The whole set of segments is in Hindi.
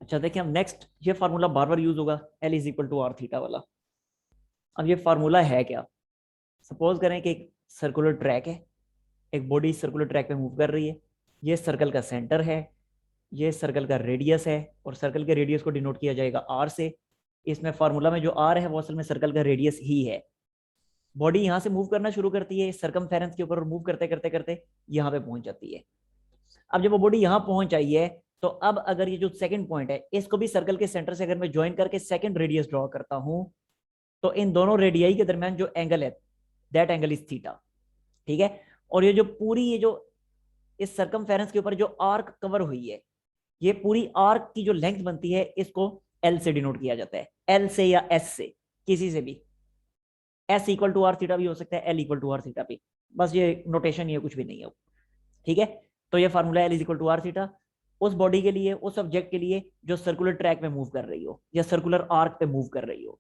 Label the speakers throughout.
Speaker 1: अच्छा देखिए, हम नेक्स्ट ये फार्मूला बार बार यूज होगा, L is equal to R theta वाला। अब ये फार्मूला है क्या? सपोज करें कि एक सर्कुलर ट्रैक है, एक बॉडी सर्कुलर ट्रैक पे मूव कर रही है, ये सर्कल का सेंटर है, ये सर्कल का रेडियस है, और सर्कल के रेडियस को डिनोट किया जाएगा आर से। इसमें फार्मूला में जो आर है वो असल में सर्कल का रेडियस ही है। बॉडी यहाँ से मूव करना शुरू करती है सर्कमफेरेंस के ऊपर, और मूव करते करते करते यहाँ पे पहुंच जाती है। अब जब वो बॉडी यहाँ पहुंच आई है, तो अब अगर ये जो सेकंड पॉइंट है इसको भी सर्कल के सेंटर से अगर मैं ज्वाइन करके सेकंड रेडियस ड्रॉ करता हूं, तो इन दोनों रेडियाई के दरमियान जो एंगल है दैट एंगल इज थीटा। ठीक है। और ये जो पूरी ये जो इस सर्कमफेरेंस के ऊपर जो आर्क कवर हुई है, ये पूरी आर्क की जो लेंथ बनती है इसको एल से डिनोट किया जाता है, एल से या एस से, किसी से भी। S equal to R theta भी हो सकता है, L equal to R theta भी, बस ये नोटेशन ये कुछ भी नहीं है। ठीक है। तो ये formula L is equal to R theta उस बॉडी के लिए, उस सब्जेक्ट के लिए जो सर्कुलर ट्रैक में मूव कर रही हो या सर्कुलर आर्क पे मूव कर रही हो।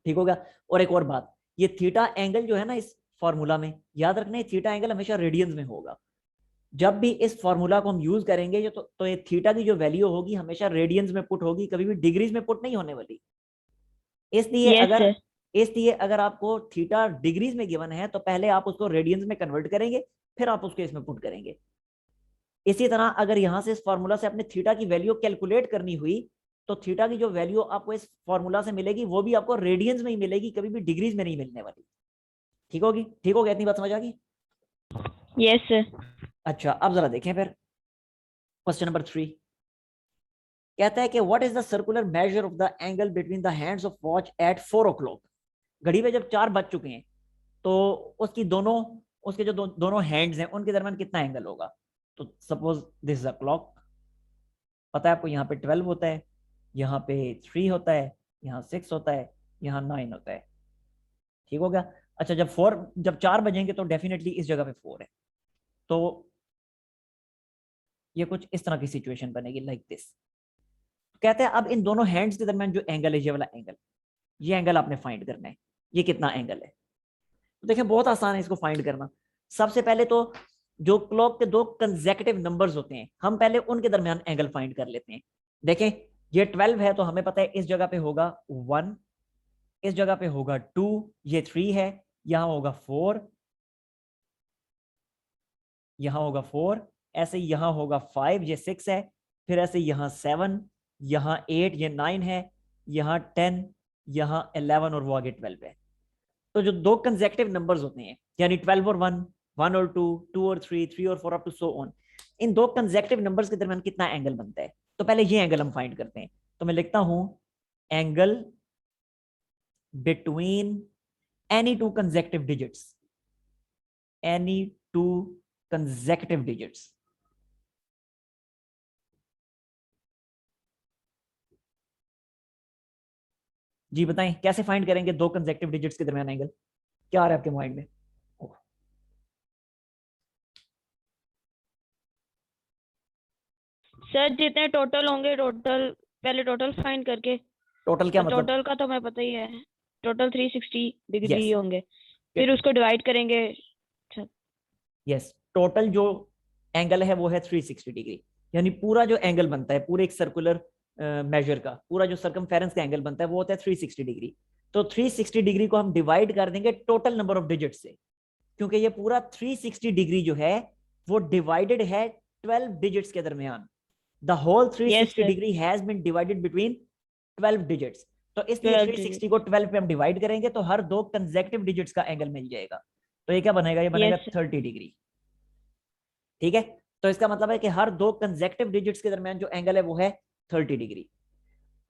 Speaker 1: ठीक होगा। और एक और बात, ये थीटा एंगल जो है ना इस फॉर्मूला में, याद रखना है थीटा एंगल हमेशा रेडियंस में होगा। जब भी इस फॉर्मूला को हम यूज करेंगे तो ये थीटा की जो वैल्यू होगी हमेशा रेडियंस में पुट होगी, कभी भी डिग्रीज में पुट नहीं होने वाली। इसलिए
Speaker 2: यस
Speaker 1: अगर
Speaker 2: सर।
Speaker 1: इसलिए अगर आपको थीटा डिग्रीज में गिवन है तो पहले आप उसको रेडियंस में कन्वर्ट करेंगे, फिर आप उसको इसमें पुट करेंगे। इसी तरह अगर यहां से इस फॉर्मूला से अपने थीटा की वैल्यू कैलकुलेट करनी हुई, तो थीटा की जो वैल्यू आपको इस फॉर्मूला से मिलेगी वो भी आपको रेडियंस में ही मिलेगी, कभी भी डिग्रीज में नहीं मिलने वाली। ठीक होगी? ठीक हो गया? इतनी बात समझ आ गई?
Speaker 2: Yes sir.
Speaker 1: अच्छा, अब जरा देखें फिर क्वेश्चन नंबर 3। कहता है कि what is the circular measure of the angle between the hands of watch at 4 o'clock। घड़ी पे जब 4 बज चुके हैं तो उसकी दोनों उसके जो दोनों हैंड्स हैं उनके दरमियान कितना एंगल होगा? तो suppose this is a clock, पता है आपको यहाँ पे 12 होता है, यहाँ पे 3 होता है, यहाँ 6 होता है, यहाँ 9 होता है। ठीक हो गया। अच्छा, जब 4 बजेंगे तो डेफिनेटली इस जगह पे 4 है। तो ये कुछ इस तरह की सिचुएशन बनेगी लाइक दिस। कहते हैं अब इन दोनों हैंड्स के दरमियान जो एंगल है, ये वाला एंगल, ये एंगल आपने फाइंड करना है। ये कितना एंगल है? तो देखें बहुत आसान है इसको फाइंड करना। सबसे पहले तो जो क्लॉक के दो कंसेक्यूटिव नंबर्स होते हैं हम पहले उनके दरमियान एंगल फाइंड कर लेते हैं। देखें, ये 12 है तो हमें पता है इस जगह पे होगा 1, इस जगह पे होगा 2, ये 3 है, यहां होगा 4, यहां होगा 4, ऐसे यहां होगा 5, ये 6 है, फिर ऐसे यहां 7, यहां 8, ये 9 है, यहां 10, यहां 11 और वो आगे 12 है। तो जो दो कंसेक्यूटिव नंबर्स होते हैं यानी 12 और 1, 1 और 2, 2 और 3, 3 और 4 अप टू सो ऑन, इन दो कंसेक्यूटिव नंबर्स के दरमियान कितना एंगल बनता है? तो पहले ये एंगल हम फाइंड करते हैं। तो मैं लिखता हूं angle between any two consecutive digits, any two consecutive digits. जी बताएं कैसे फाइंड करेंगे दो कंसेक्यूटिव डिजिट्स के दरमियान एंगल? क्या आ रहा है आपके माइंड में?
Speaker 2: सर जितने टोटल होंगे, टोटल पहले टोटल फाइंड करके।
Speaker 1: टोटल क्या
Speaker 2: तो
Speaker 1: मतलब?
Speaker 2: टोटल का तो हमें पता ही है, टोटल 360 डिग्री
Speaker 1: यस,
Speaker 2: होंगे। फिर उसको डिवाइड करेंगे। अच्छा।
Speaker 1: यस, टोटल जो एंगल है वो है 360 डिग्री। यानी पूरा जो एंगल बनता है पूरे एक सर्कुलर मेजर का, पूरा जो सर्कमफेरेंस का एंगल बनता है वो होता है 360 डिग्री। तो 360 डिग्री को हम डिवाइड कर देंगे टोटल नंबर ऑफ डिजिट से, क्योंकि ये पूरा 360 डिग्री जो है वो डिवाइडेड है 12 डिजिट्स के दरमियान। The whole
Speaker 2: yes
Speaker 1: 360
Speaker 2: sir.
Speaker 1: Degree has been divided between 12 digits. तो इसलिए
Speaker 2: 12
Speaker 1: 360
Speaker 2: डिजिट।
Speaker 1: को 12 पे हम डिवाइड करेंगे तो हर दो कंसेक्यूटिव डिजिट्स का एंगल मिल जाएगा। तो ये क्या बनेगा? ये बनेगा
Speaker 2: यस सर।
Speaker 1: 30 डिग्री। ठीक है। तो इसका मतलब है कि हर दो कंसेक्यूटिव डिजिट्स के दरमियान जो एंगल है वो है 30 डिग्री।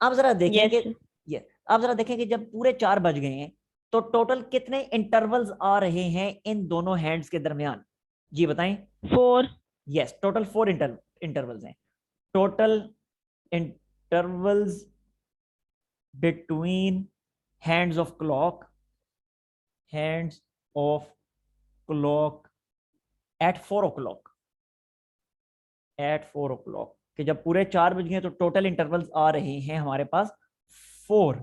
Speaker 1: अब जरा देखें
Speaker 2: यस
Speaker 1: कि
Speaker 2: सर।
Speaker 1: ये अब जरा देखें कि जब पूरे 4 बज गए हैं तो टोटल कितने इंटरवल्स आ रहे हैं इन दोनों हैंड्स के दरमियान? जी बताएं।
Speaker 2: 4।
Speaker 1: यस, टोटल 4 इंटरवल्स हैं। Total intervals between hands of clock, hands of clock at 4 o'clock, at 4 o'clock, कि जब पूरे 4 बज गए तो टोटल इंटरवल्स आ रहे हैं हमारे पास 4।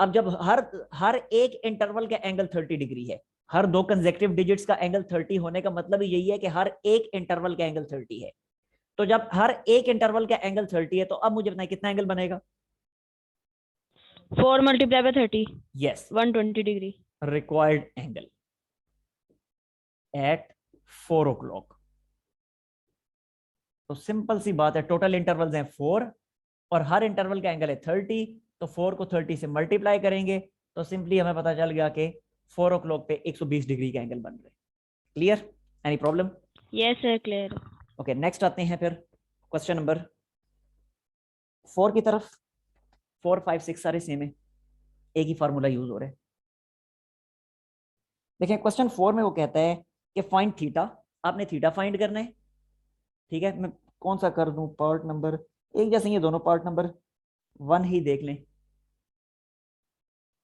Speaker 1: अब जब हर हर एक इंटरवल का एंगल 30 डिग्री है, हर दो कंसेक्यूटिव डिजिट्स का एंगल 30 होने का मतलब यही है कि हर एक इंटरवल का एंगल 30 है। तो जब हर एक इंटरवल का एंगल 30 है तो अब मुझे बताएं कितना एंगल बनेगा?
Speaker 2: 4 multiplied by 30,
Speaker 1: yes,
Speaker 2: 120 degree.
Speaker 1: Required angle at 4 o'clock। तो सिंपल सी बात है, टोटल इंटरवल्स हैं 4 और हर इंटरवल का एंगल है 30, तो 4 को 30 से मल्टीप्लाई करेंगे तो सिंपली हमें पता चल गया कि 4 o'clock पे 120 डिग्री का एंगल बन रहे। Clear? Any problem?
Speaker 2: Yes sir, clear.
Speaker 1: Okay, next आते हैं फिर क्वेश्चन नंबर 4 की तरफ। 4, 5, 6 सारे सेम है, एक ही फार्मूला यूज हो रहा है। देखिए क्वेश्चन 4 में वो कहता है कि फाइंड थीटा। आपने थीटा फाइंड करना है। ठीक है, मैं कौन सा कर दूं पार्ट नंबर, एक जैसे ये दोनों पार्ट नंबर 1 ही देख लें।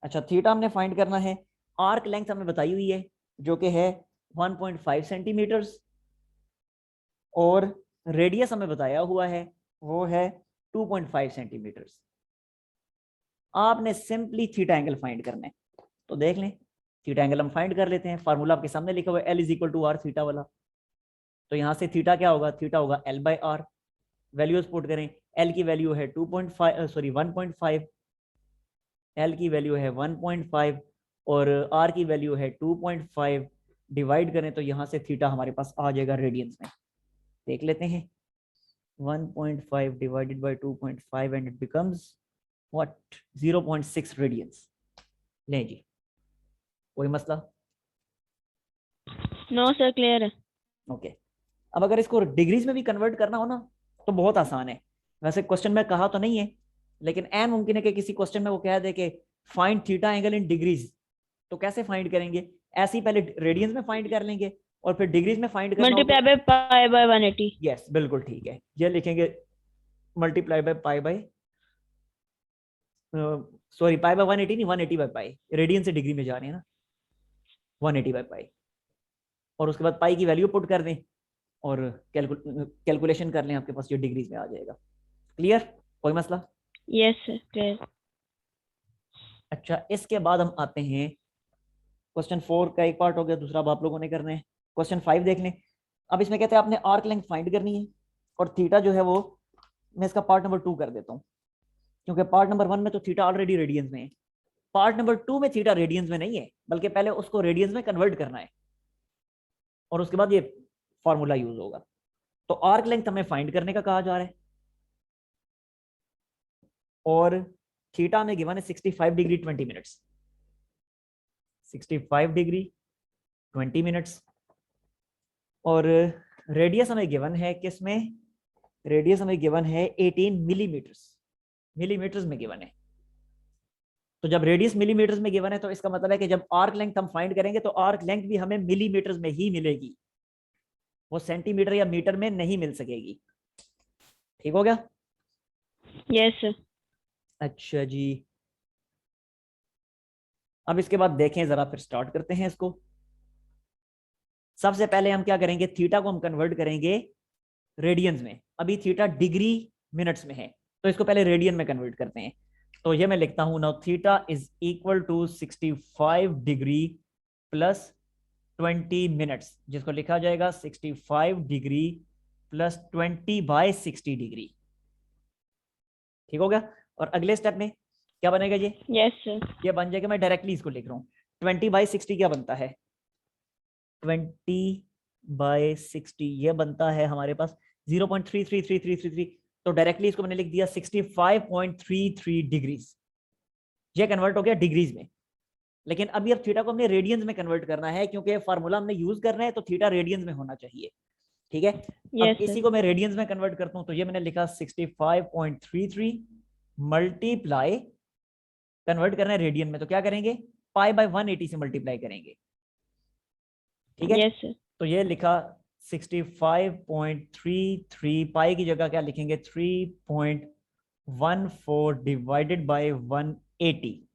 Speaker 1: अच्छा, थीटा हमने फाइंड करना है। आर्क लेंथ हमें बताई हुई है जो कि है 1.5 सेंटीमीटर्स और रेडियस हमें बताया हुआ है वो है 2.5 सेंटीमीटर्स। आपने सिंपली थीटा एंगल फाइंड करना है। तो देख लें, थीटा एंगल हम फाइंड कर लेते हैं। फार्मूला आपके सामने लिखा हुआ है, L is equal to R theta वाला। तो यहाँ से थीटा क्या होगा? थीटा होगा L by R. Values put करें, L की वैल्यू है 2.5 सॉरी 1.5, L की वैल्यू है 1.5 और R की वैल्यू है 2.5। डिवाइड करें तो यहाँ से थीटा हमारे पास आ जाएगा रेडियंस में। देख लेते हैं, 1.5 divided by 2.5 and it becomes what? 0.6 radians. लें जी, कोई मसला?
Speaker 2: No sir, clear है.
Speaker 1: ओके, अब अगर इसको डिग्रीज में भी कन्वर्ट करना हो ना तो बहुत आसान है। वैसे क्वेश्चन में कहा तो नहीं है, लेकिन एन मुमकिन है कि किसी क्वेश्चन में वो कह दे कि find theta angle in degrees. तो कैसे फाइंड करेंगे? ऐसे ही पहले रेडियंस में फाइंड कर लेंगे और फिर डिग्रीज में फाइंड करना हो तो
Speaker 2: Multiplied by pi by 180.
Speaker 1: Yes बिल्कुल ठीक है, ये लिखेंगे multiply by pi by sorry pi by 180 नहीं, 180 बाय पाई। रेडियन से डिग्री में जा रहे हैं ना, 180 बाय पाई। और उसके बाद पाई की वैल्यू पुट कर दें और कैलकुलेशन कर लें, आपके पास ये डिग्रीज में आ जाएगा। क्लियर? कोई मसला?
Speaker 2: Yes sir, clear.
Speaker 1: अच्छा, इसके बाद हम आते हैं क्वेश्चन 4 का एक पार्ट हो गया, दूसरा अब आप लोगों ने करना है। क्वेश्चन 5 देख लें। अब इसमें कहते हैं आपने आर्क लेंथ फाइंड करनी है और थीटा जो है वो, मैं इसका पार्ट नंबर 2 कर देता हूँ क्योंकि पार्ट नंबर 1 में तो थीटा ऑलरेडी रेडियंस में है। पार्ट नंबर 2 में थीटा रेडियंस में नहीं है, बल्कि पहले उसको रेडियंस में कन्वर्ट करना है और उसके बाद ये फॉर्मूला यूज होगा। तो आर्क लेंथ हमें फाइंड करने का कहा जा रहा है और थीटा में गिवन है 65 डिग्री 20 मिनट्स। 65 डिग्री 20 मिनट्स और रेडियस हमें गिवन है किसमें? रेडियस हमें गिवन है 18 मिलीमीटर्स। मिलीमीटर्स में गिवन है। तो जब रेडियस मिलीमीटर्स में गिवन है तो इसका मतलब है कि जब आर्क लेंथ हम फाइंड करेंगे तो आर्क लेंथ भी हमें मिलीमीटर्स में ही मिलेगी, वो सेंटीमीटर या मीटर में नहीं मिल सकेगी। ठीक हो गया?
Speaker 2: Yes sir.
Speaker 1: अच्छा जी, अब इसके बाद देखें जरा, फिर स्टार्ट करते हैं इसको। सबसे पहले हम क्या करेंगे? थीटा को हम कन्वर्ट करेंगे रेडियंस में। अभी थीटा डिग्री मिनट्स में है तो इसको पहले रेडियन में कन्वर्ट करते हैं। तो ये मैं लिखता हूं now, theta is equal to 65 degree plus 20 minutes, जिसको लिखा जाएगा 65 डिग्री प्लस 20 बाय 60 डिग्री। ठीक हो गया? और अगले स्टेप में क्या बनेगा?
Speaker 2: Yes sir.
Speaker 1: ये बन जाएगा, मैं डायरेक्टली इसको लिख रहा हूँ, 20 बाय 60 क्या बनता है? 20 बाय 60 ये बनता है हमारे पास 0.333333। तो डायरेक्टली इसको मैंने लिख दिया 65.33 डिग्रीज। ये कन्वर्ट हो गया डिग्रीज में। लेकिन अभी अब थीटा को हमने रेडियंस में कन्वर्ट करना है क्योंकि फार्मूला हमने यूज करना है तो थीटा रेडियंस में होना चाहिए। ठीक है,
Speaker 2: Yes
Speaker 1: अब इसी
Speaker 2: sir.
Speaker 1: को मैं रेडियंस में कन्वर्ट करता हूं तो ये मैंने लिखा 65.33 मल्टीप्लाई, कन्वर्ट करना है रेडियन में तो क्या करेंगे? पाई बाय 180 से मल्टीप्लाई करेंगे। ठीक है,
Speaker 2: Yes sir.
Speaker 1: तो ये लिखा 65.33, पाई की जगह क्या लिखेंगे? 3.14 डिवाइडेड बाय 180।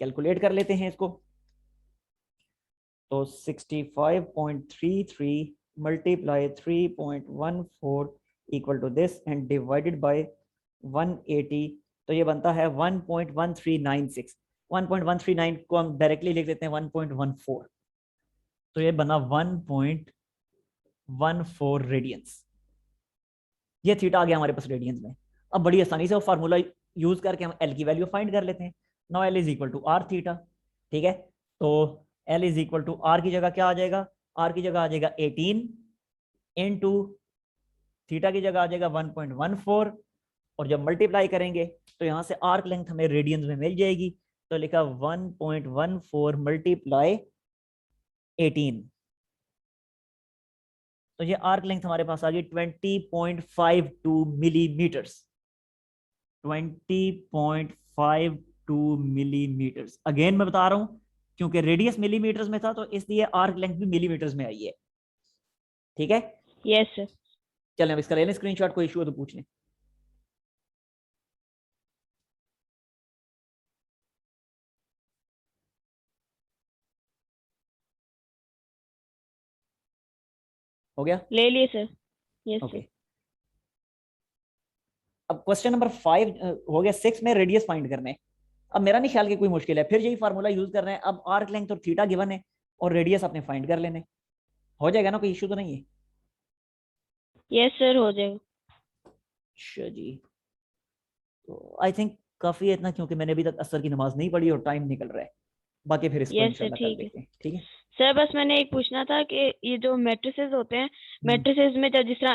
Speaker 1: कैलकुलेट कर लेते हैं इसको। तो 65.33 multiply 3.14 equal to this and divided by 180, तो ये बनता है 1.1396। 1.139 को हम डायरेक्टली लिख देते हैं 1.14, तो ये बना 1.14 रेडियंस। ये थीटा आ गया हमारे पास रेडियंस में। अब बड़ी आसानी से वो फार्मूला यूज करके हम एल की वैल्यू फाइंड कर लेते हैं। Now L is equal to R theta, ठीक है। तो L is equal to R की जगह क्या आ जाएगा, आर की जगह आ जाएगा 18 इनटू थीटा की जगह आ जाएगा 1.14, और जब मल्टीप्लाई करेंगे तो यहाँ से आर्क लेंथ हमें रेडियंस में मिल जाएगी। तो लिखा 1.14 मल्टीप्लाई 18, तो ये आर्क लेंथ हमारे पास आ गई 20.52 मिलीमीटर्स, 20.52 मिलीमीटर्स। अगेन मैं बता रहा हूं क्योंकि रेडियस मिलीमीटर्स में था तो इसलिए आर्क लेंथ भी मिलीमीटर्स में आई है, ठीक है।
Speaker 2: Yes sir.
Speaker 1: चलें अब इसका ले लें स्क्रीनशॉट, कोई इशू है तो पूछ लें। हो गया,
Speaker 2: ले लिए सर। Yes
Speaker 1: okay.
Speaker 2: सर।
Speaker 1: अब क्वेश्चन नंबर 5 हो गया, 6 में रेडियस फाइंड करने हैं। अब मेरा नहीं ख्याल कि कोई मुश्किल है, फिर यही फार्मूला यूज कर रहे हैं। अब आर्क लेंथ और थीटा गिवन है और रेडियस आपने फाइंड कर लेने, हो जाएगा ना, कोई इशू तो नहीं है।
Speaker 2: यस सर, हो जाएगा।
Speaker 1: अच्छा जी, तो आई थिंक काफी है इतना, क्योंकि मैंने अभी तक असर की नमाज नहीं पढ़ी और टाइम निकल रहा है। बाकी फिर इसको
Speaker 2: यस सर,
Speaker 1: इंशाल्लाह कल
Speaker 2: ठीक है।
Speaker 1: देखते हैं, ठीक है।
Speaker 2: सर बस मैंने एक पूछना था कि ये जो मैट्रिसेस होते हैं,
Speaker 1: हम्म।
Speaker 2: मैट्रिसेस में जब जिस तरह